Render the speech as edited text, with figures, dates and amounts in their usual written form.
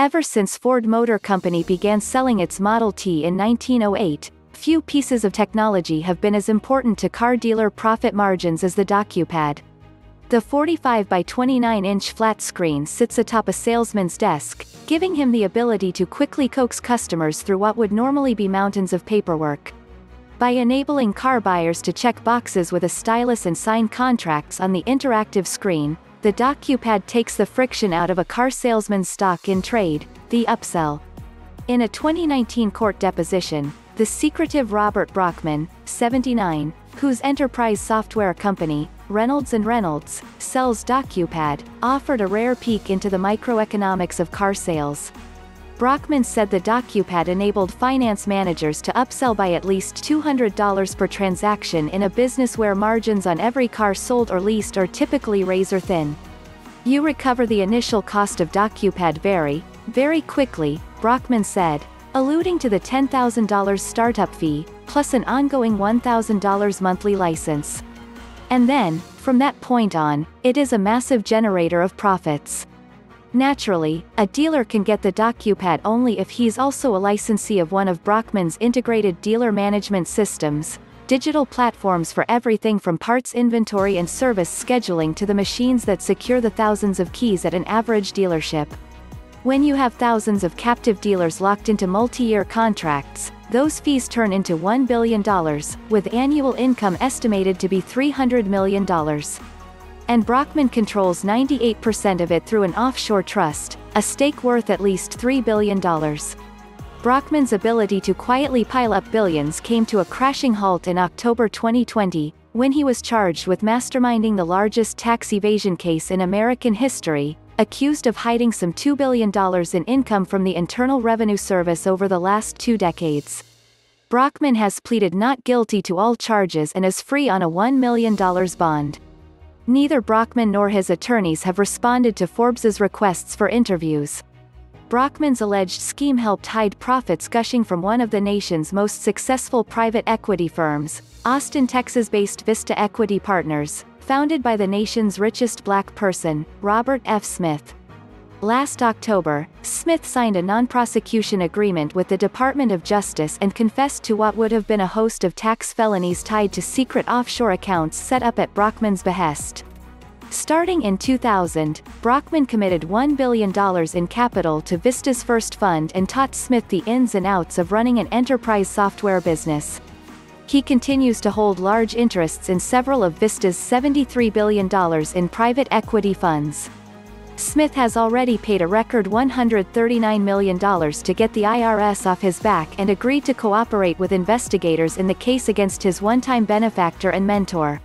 Ever since Ford Motor Company began selling its Model T in 1908, few pieces of technology have been as important to car dealer profit margins as the DocuPad. The 45 by 29-inch flat screen sits atop a salesman's desk, giving him the ability to quickly coax customers through what would normally be mountains of paperwork. By enabling car buyers to check boxes with a stylus and sign contracts on the interactive screen, the DocuPad takes the friction out of a car salesman's stock in trade, the upsell. In a 2019 court deposition, the secretive Robert Brockman, 79, whose enterprise software company, Reynolds & Reynolds, sells DocuPad, offered a rare peek into the microeconomics of car sales. Brockman said the DocuPad enabled finance managers to upsell by at least $200 per transaction in a business where margins on every car sold or leased are typically razor-thin. You recover the initial cost of DocuPad very quickly, Brockman said, alluding to the $10,000 startup fee, plus an ongoing $1,000 monthly license. And then, from that point on, it is a massive generator of profits. Naturally, a dealer can get the DocuPad only if he's also a licensee of one of Brockman's integrated dealer management systems, digital platforms for everything from parts inventory and service scheduling to the machines that secure the thousands of keys at an average dealership. When you have thousands of captive dealers locked into multi-year contracts, those fees turn into $1 billion, with annual income estimated to be $300 million. And Brockman controls 98% of it through an offshore trust, a stake worth at least $3 billion. Brockman's ability to quietly pile up billions came to a crashing halt in October 2020, when he was charged with masterminding the largest tax evasion case in American history, accused of hiding some $2 billion in income from the Internal Revenue Service over the last 2 decades. Brockman has pleaded not guilty to all charges and is free on a $1 million bond. Neither Brockman nor his attorneys have responded to Forbes's requests for interviews. Brockman's alleged scheme helped hide profits gushing from one of the nation's most successful private equity firms, Austin, Texas-based Vista Equity Partners, founded by the nation's richest black person, Robert F. Smith. Last October, Smith signed a non-prosecution agreement with the Department of Justice and confessed to what would have been a host of tax felonies tied to secret offshore accounts set up at Brockman's behest. Starting in 2000, Brockman committed $1 billion in capital to Vista's first fund and taught Smith the ins and outs of running an enterprise software business. He continues to hold large interests in several of Vista's $73 billion in private equity funds. Smith has already paid a record $139 million to get the IRS off his back and agreed to cooperate with investigators in the case against his one-time benefactor and mentor.